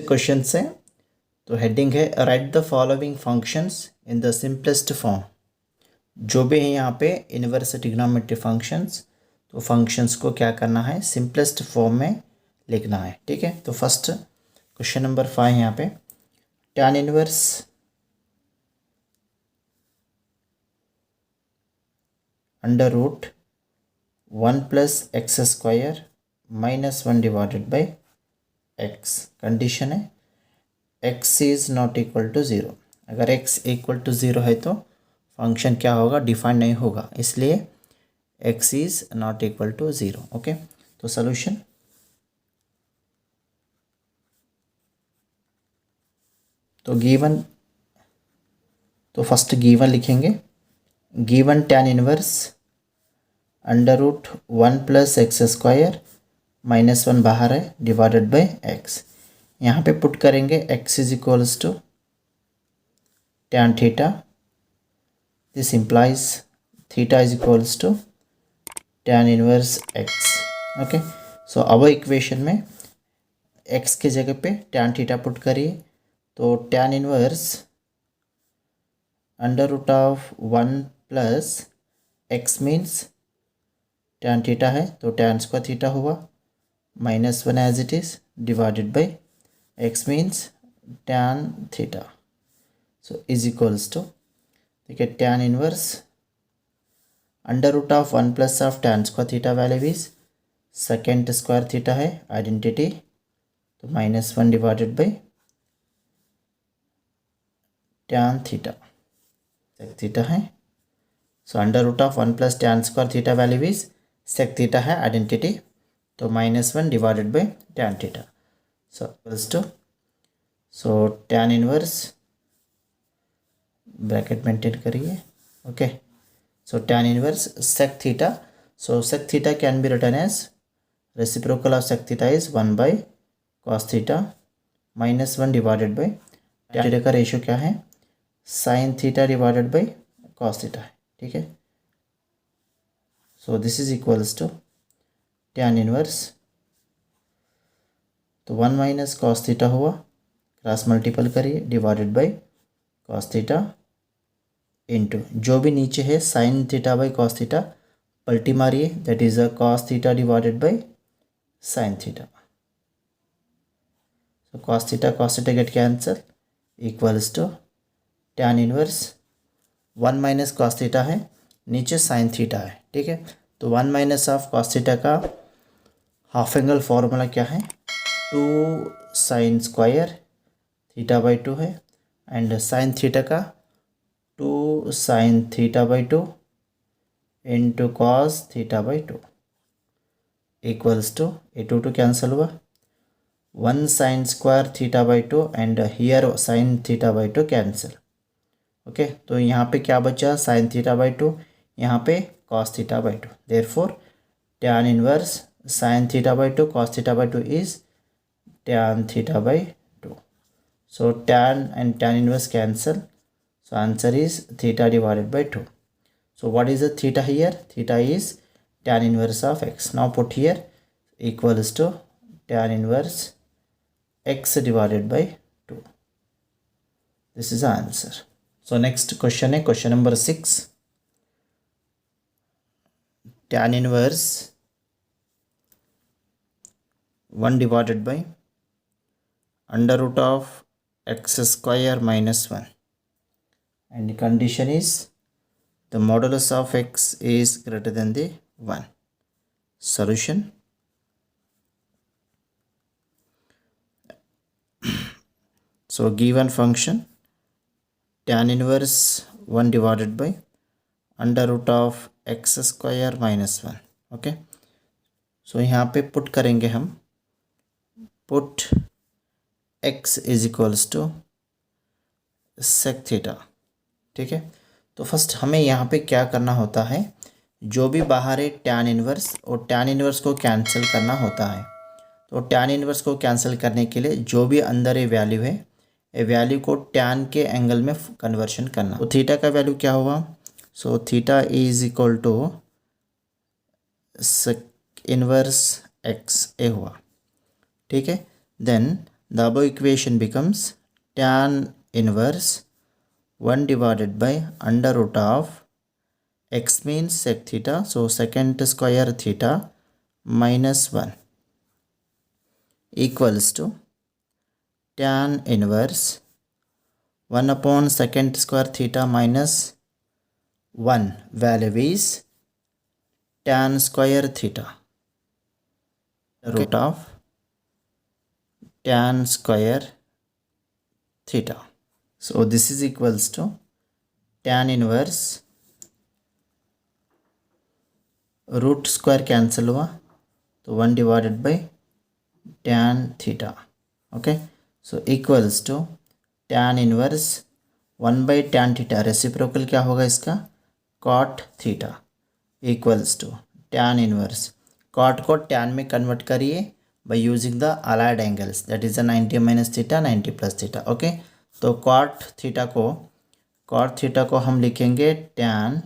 Question से तो heading है right the following functions in the simplest form. जो भी है यहाँ पे इनवर्स ट्रिग्नोमेट्री फंक्शंस, तो फंक्शंस को क्या करना है, सिंपलेस्ट फॉर्म में लिखना है। ठीक है, तो फर्स्ट क्वेश्चन नंबर 5 यहाँ पे tan inverse under root 1 plus x square minus 1 divided by x. Condition है x is not equal to zero. अगर x इक्वल टू ज़ीरो है तो फंक्शन क्या होगा, डिफाइन नहीं होगा, इसलिए x is not equal to zero. Okay, तो सोल्यूशन तो गिवन, तो फर्स्ट गिवन लिखेंगे। Given tan inverse under root 1 plus x square minus 1 बाहर है डिवाइडेड बाई एक्स। यहाँ पे पुट करेंगे x is equals to tan theta, this implies theta is equals to tan inverse x। Okay, so अब equation में x के जगह पे tan थीटा पुट करिए, तो tan inverse under root of 1 plus x means tan theta है तो tan square theta हुआ minus 1 as it is divided by x means tan theta, so is equals to, देखिए tan inverse under root of 1 plus of tan square theta value is second square theta है identity, तो minus 1 divided by tan theta, sec theta है, so under root of 1 plus tan square theta value is sec theta है identity, तो minus 1 divided by tan theta, so equals to, so tan inverse bracket maintain करिए। Okay, so tan inverse sec theta, so sec theta can be written as reciprocal of sec theta is 1 by cos theta minus 1 divided by tan theta का ratio क्या है, sin theta divided by cos theta है। ठीक है, so this is equals to tan inverse, तो 1 minus cos theta हुआ, cross multiple करिए divided by cos theta into जो भी नीचे है sine theta by cos theta पलटी मारिए, that is a cos theta divided by sine theta, so cos theta get cancel equals to tan inverse 1 minus cos theta है, नीचे sine theta है। ठीक है, तो 1 माइनस ऑफ कॉस थीटा का half angle formula क्या है, 2 साइन स्क्वायर थीटा बाई 2 है, एंड साइन थीटा का 2 sine theta by 2 into cos theta by 2 equals to, ए 2 कैंसिल हुआ, 1 sine square theta by 2 and here sine theta by 2 cancel. Okay, तो यहाँ पे क्या बचा, साइन थीटा बाई 2, यहाँ पे cos theta by 2, therefore tan inverse sine theta by 2 cos theta by 2 is tan theta by 2, so tan and tan inverse cancel, so answer is theta divided by 2. So what is the theta here, theta is tan inverse of x. Now put here equals to tan inverse x divided by 2. This is the answer. So next question है question number 6, tan inverse 1 divided by under root of x square minus 1, and the condition is the modulus of x is greater than the 1. Solution, so given function tan inverse 1 divided by under root of x square minus 1. Okay, so यहाँ पे put करेंगे हम, put x is equals to sec theta. ठीक है, तो first हमें यहाँ पे क्या करना होता है, जो भी बाहर है tan इनवर्स और tan इनवर्स को कैंसिल करना होता है, तो tan इनवर्स को कैंसिल करने के लिए जो भी अंदर ये वैल्यू है, ये वैल्यू को tan के एंगल में कन्वर्शन करना। तो थीटा का वैल्यू क्या होगा, so theta is equal to inverse x a हुआ, ठीक है। Then the above equation becomes tan inverse 1 divided by under root of x means sec theta, so secant square theta minus 1 equals to tan inverse 1 upon secant square theta minus 1, value is tan square theta, root of tan square theta. So this is equals to tan inverse root square cancel हुआ तो 1 divided by tan theta, okay. So equals to tan inverse 1 by tan theta, reciprocal क्या होगा इसका, cot theta, equals to tan inverse, cot को tan में convert करिए by using the allied angles, that is the 90 minus theta 90 plus theta, okay. तो cot theta को हम लिखेंगे tan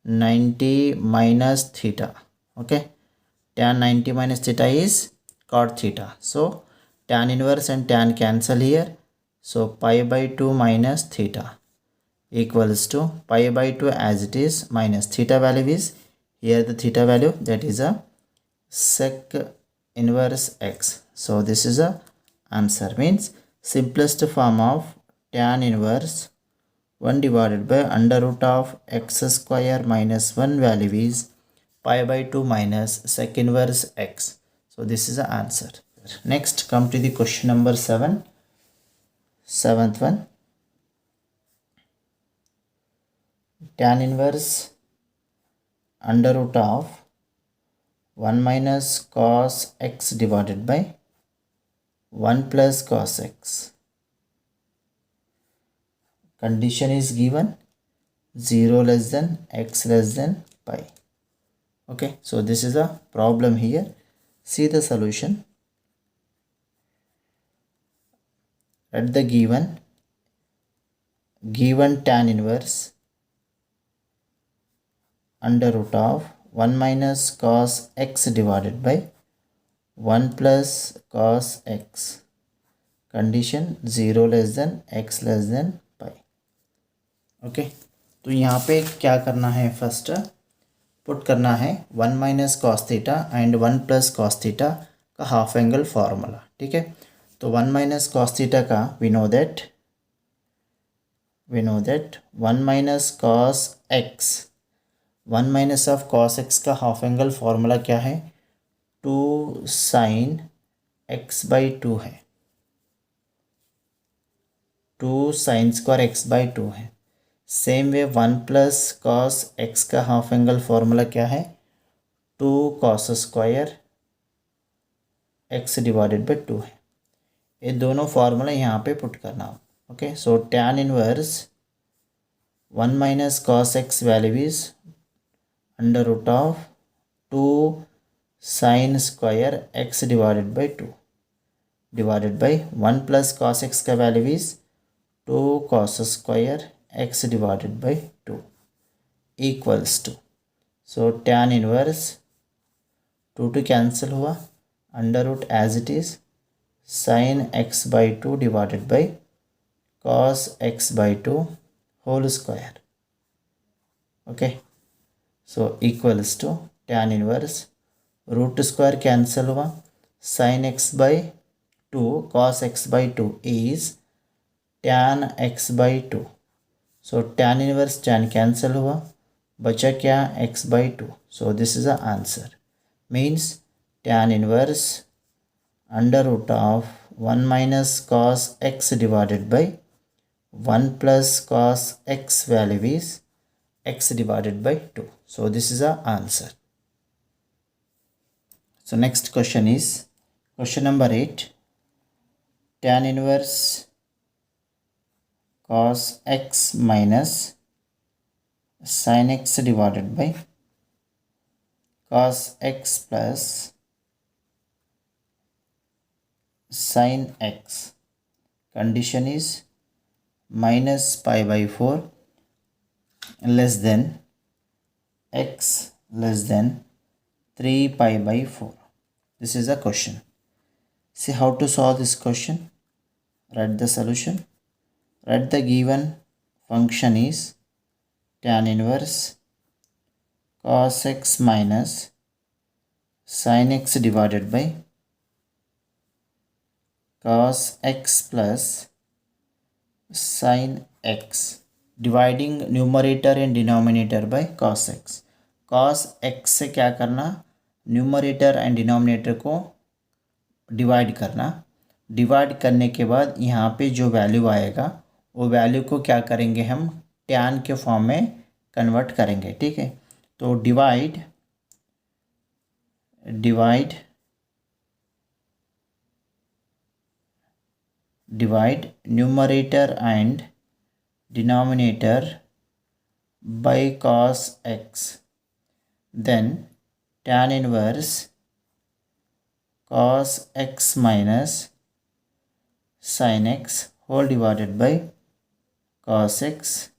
90 minus theta, okay. Tan 90 minus theta is cot theta, so tan inverse and tan cancel here, so pi by 2 minus theta equals to pi by 2 as it is minus theta value is here, the theta value that is a sec inverse x. So this is a answer, means simplest form of tan inverse 1 divided by under root of x square minus 1 value is pi by 2 minus sec inverse x. So this is the answer. Next come to the question number 7. Seventh one. Tan inverse under root of 1 minus cos x divided by 1 plus cos x. Condition is given 0 less than x less than pi, okay. So this is a problem here. See the solution. At the given tan inverse under root of 1 minus cos x divided by 1 plus cos x, condition 0 less than x less than pi, okay. तो यहाँ पे क्या करना है, first put करना है 1 minus cos theta and 1 plus cos theta का half angle formula, ठीक है। तो 1 माइनस कॉस थीटा का we know that 1 minus cos x, 1 minus of cos x का हाफ एंगल फार्मूला क्या है, 2 साइन एक्स बाई 2 है, 2 साइन स्क्वायर एक्स बाई 2 है। Same way 1 plus cos x का हाफ एंगल फार्मूला क्या है, 2 cos square x divided by 2 है। ये दोनों फार्मूला यहाँ पे पुट करना, okay. So tan inverse 1 minus cos x value is under root of 2 sine square x divided by 2 divided by 1 plus cos x का value is 2 cos square x divided by 2 equals to, so tan inverse 2 to cancel हुआ, under root as it is sin x by 2 divided by cos x by 2 whole square, okay. So equals to tan inverse root square cancel हुआ, sin x by 2 cos x by 2 is tan x by 2, so tan inverse tan cancel हुआ, बचा क्या, x by 2. So this is the answer, means tan inverse under root of 1 minus cos x divided by 1 plus cos x value is x divided by 2. So this is the answer. So next question is question number 8. Tan inverse cos x minus sin x divided by cos x plus sin x. Condition is minus pi by 4 less than x less than 3 pi by 4. This is a question. See how to solve this question. Write the solution. Write the given function is tan inverse cos x minus sin x divided by cos x plus sin x, dividing numerator and denominator by cos x. cos x से क्या करना, numerator and denominator को divide करना. Divide करने के बाद यहाँ पे जो वैल्यू आएगा वो वैल्यू को क्या करेंगे, हम टैन के फॉर्म में कन्वर्ट करेंगे. ठीक है, तो divide numerator and denominator by cos x, then tan inverse cos x minus sin x whole divided by cos x,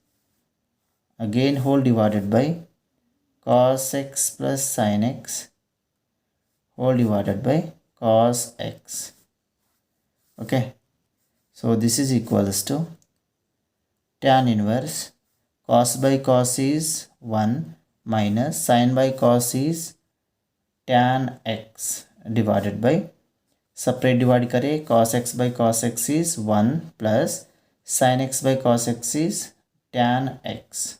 again whole divided by cos x plus sin x whole divided by cos x. Okay, so this is equals to tan inverse cos by cos is 1 minus sin by cos is tan x divided by, separate divide करें, cos x by cos x is 1 plus sin x by cos x is tan x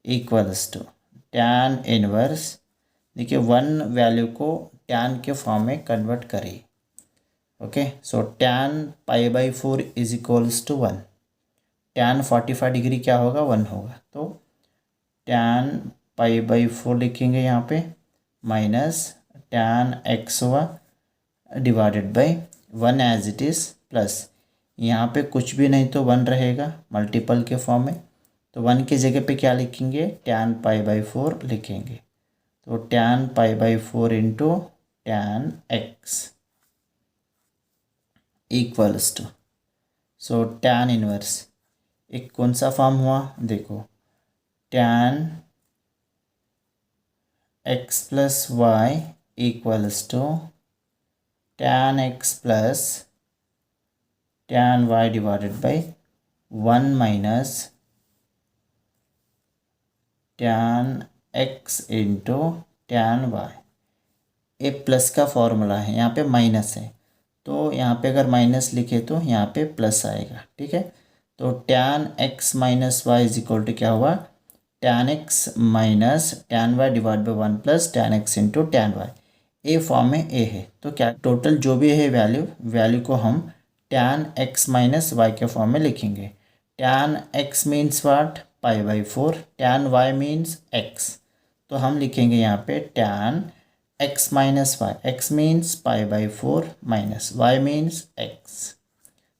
equals to tan inverse. देखिए 1 value को tan के form में convert करिए. Okay, so tan pi by 4 is equals to 1. tan 45 degree क्या होगा, 1 होगा. तो tan pi by 4 लिखेंगे यहाँ पे, माइनस tan x हुआ divided by 1 as it is, plus यहाँ पे कुछ भी नहीं तो 1 रहेगा मल्टीपल के फॉर्म में. तो 1 की जगह पे क्या लिखेंगे, tan पाई बाई 4 लिखेंगे. तो tan pi by 4 into tan x equals to, so tan inverse एक कौन सा फॉर्म हुआ देखो, tan x plus y equals to tan x plus tan y divided by 1 minus tan x into tan y. A plus का formula है, यहाँ पे minus है, तो यहाँ पे अगर माइनस लिखे तो यहाँ पे प्लस आएगा. ठीक है, तो tan x minus y is equal to क्या हुआ, tan x minus tan y divide by 1 plus tan x into tan y. ए फॉर्म में ए है, तो क्या टोटल जो भी है वैल्यू को हम tan x माइनस वाई के फॉर्म में लिखेंगे. tan x means what, pi by 4, tan y means x, तो हम लिखेंगे यहाँ पे tan x minus y. x means pi by 4 minus y means x.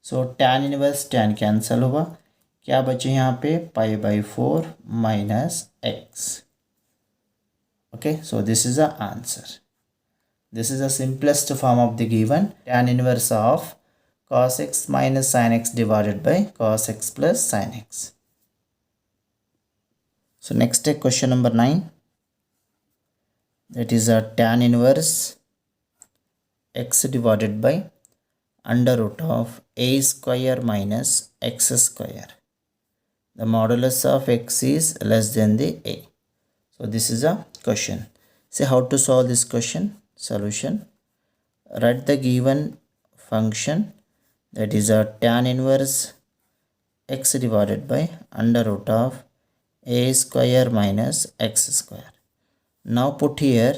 So tan inverse tan cancel हुआ, क्या बचे यहाँ पे, pi by 4 minus x. Okay, so this is the answer. This is the simplest form of the given tan inverse of cos x minus sin x divided by cos x plus sin x. So next take question number 9. That is a tan inverse x divided by under root of a square minus x square. The modulus of x is less than the a. So this is a question. See how to solve this question. Solution. Write the given function, that is a tan inverse x divided by under root of a square minus x square. Now put here,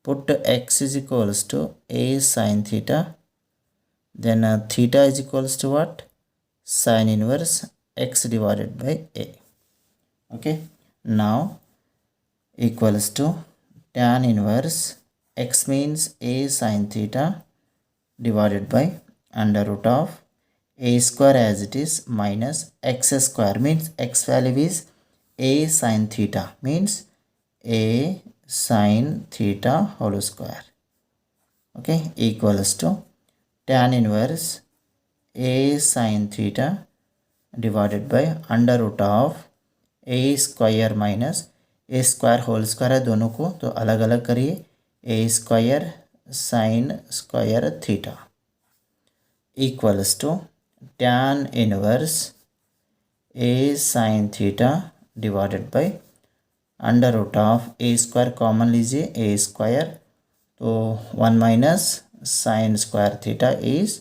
put x is equals to a sin theta, then theta is equals to what, sin inverse x divided by a. Okay, now equals to tan inverse x means a sin theta divided by under root of a square as it is minus x square means x value is a sin theta, means a sin theta whole square. Okay, equals to tan inverse a sin theta divided by under root of a square minus a square whole square है दोनों को, तो अलग अलग करिए। A square sine square theta equals to tan inverse A sine theta divided by under root of a square common लीजिए, a square तो 1 minus sine square theta is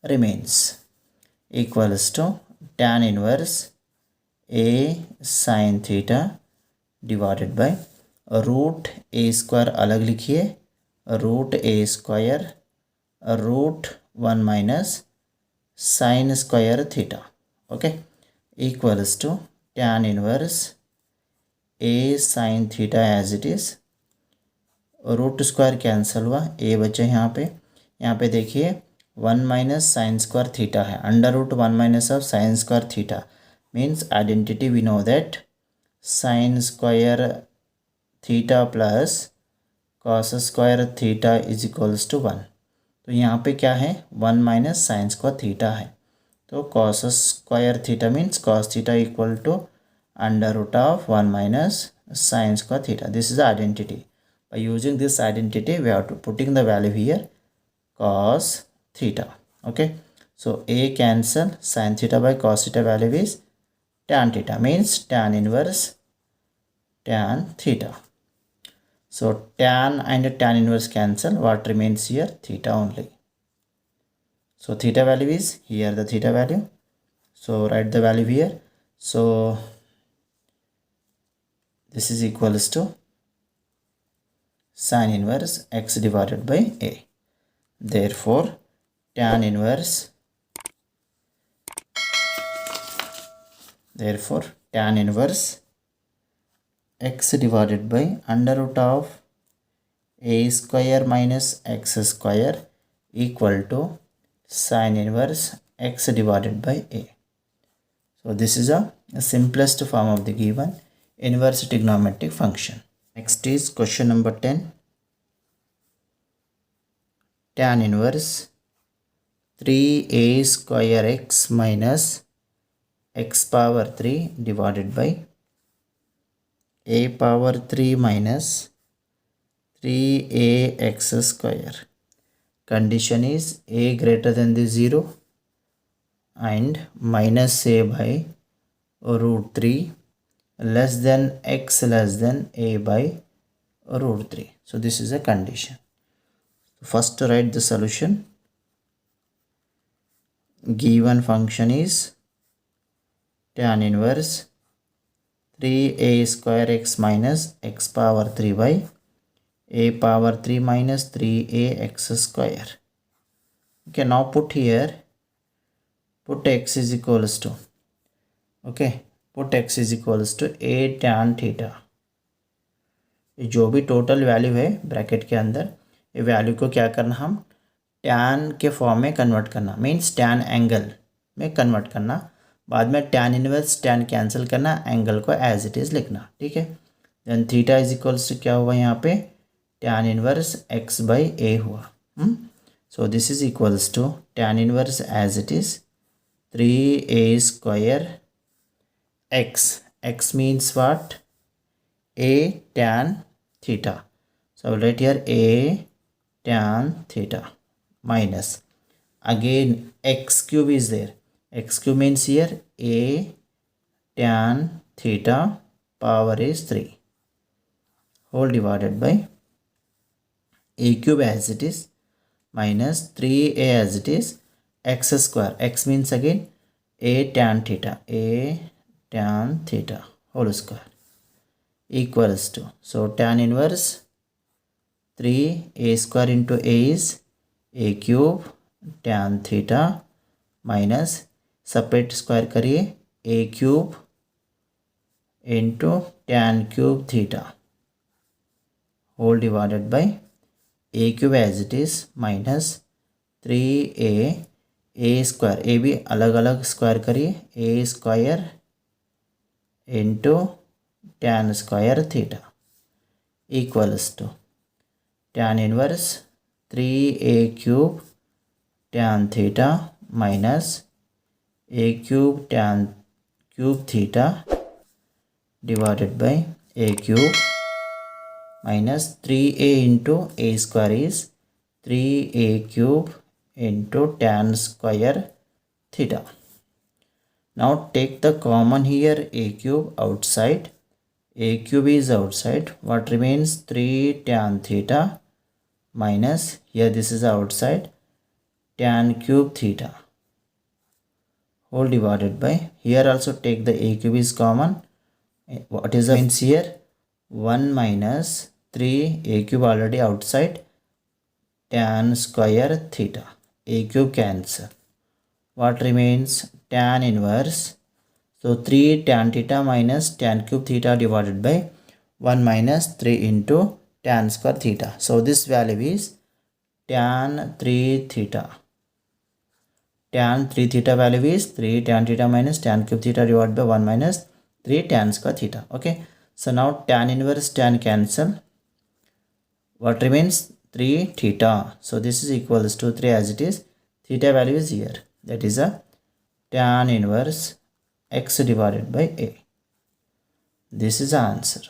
remains equals to tan inverse A sine theta divided by root a square अलग लिखिए, root a square root 1 minus sine square theta, okay, equals to tan inverse A sine theta as it is, root square cancel हुआ, ए बचे यहाँ पे देखिए 1 minus sine square theta है, under root 1 minus of sine square theta means identity we know that sine square theta plus cos square theta is equals to 1। तो यहाँ पे क्या है 1 माइनस साइन स्क्वायर थीटा है, तो cos square theta means cos theta equal to under root of 1 minus sin square theta. This is the identity. By using this identity, we have to putting the value here cos theta. Okay. So a cancel sin theta by cos theta value is tan theta means tan inverse tan theta. So tan and tan inverse cancel. What remains here? Theta only. So theta value is here the theta value. So write the value here. So this is equals to sin inverse x divided by a. Therefore, tan inverse x divided by under root of a square minus x square equal to sin inverse x divided by a. So this is a simplest form of the given inverse trigonometric function. Next is question number 10. Tan inverse 3a square x minus x power 3 divided by a power 3 minus 3ax square. Condition is a greater than the 0 and minus a by root 3 less than x less than a by root 3. So this is a condition. First to write the solution. Given function is tan inverse 3a square x minus x power 3 by a power 3 minus 3ax square. Okay, now put here, put x is equals to, okay, put x is equals to a tan theta. जो भी total value है bracket के अंदर, ये value को क्या करना, हम टैन के फॉर्म में कन्वर्ट करना, मीन्स टैन एंगल में कन्वर्ट करना, बाद में टैन इनवर्स टैन कैंसिल करना, एंगल को एज इट इज़ लिखना, ठीक है। Then theta is equals to क्या हुआ यहाँ पे, tan inverse x by a हुआ। So this is equals to tan inverse as it is 3a square x means what, a tan theta. So I will write here a tan theta minus, again x cube is there, x cube means here a tan theta power is 3 whole divided by a cube as it is minus 3a as it is x square, x means again a tan theta, a tan theta whole square equals to, so tan inverse 3a square into a is a cube tan theta minus separate square करिए a cube into tan cube theta whole divided by a cube as it is minus 3a square, a भी अलग अलग square करिए, a square into tan square theta equals to tan inverse 3a cube tan theta minus a cube tan cube theta divided by a cube minus 3a into a square is 3a cube into tan square theta. Now take the common here, a cube outside. A cube is outside. What remains? 3 tan theta minus, here this is outside, tan cube theta whole divided by, here also take the a cube is common. What is the means here? 1 minus 3 a cube already outside, tan square theta. A cube cancel. What remains? Tan inverse. So 3 tan theta minus tan cube theta divided by 1 minus 3 into tan square theta. So this value is tan 3 theta. Tan 3 theta value is 3 tan theta minus tan cube theta divided by 1 minus 3 tan square theta. Okay. So now tan inverse tan cancel. What remains? 3 theta. So this is equals to 3 as it is. Theta value is here. That is a tan inverse x divided by a. This is the answer.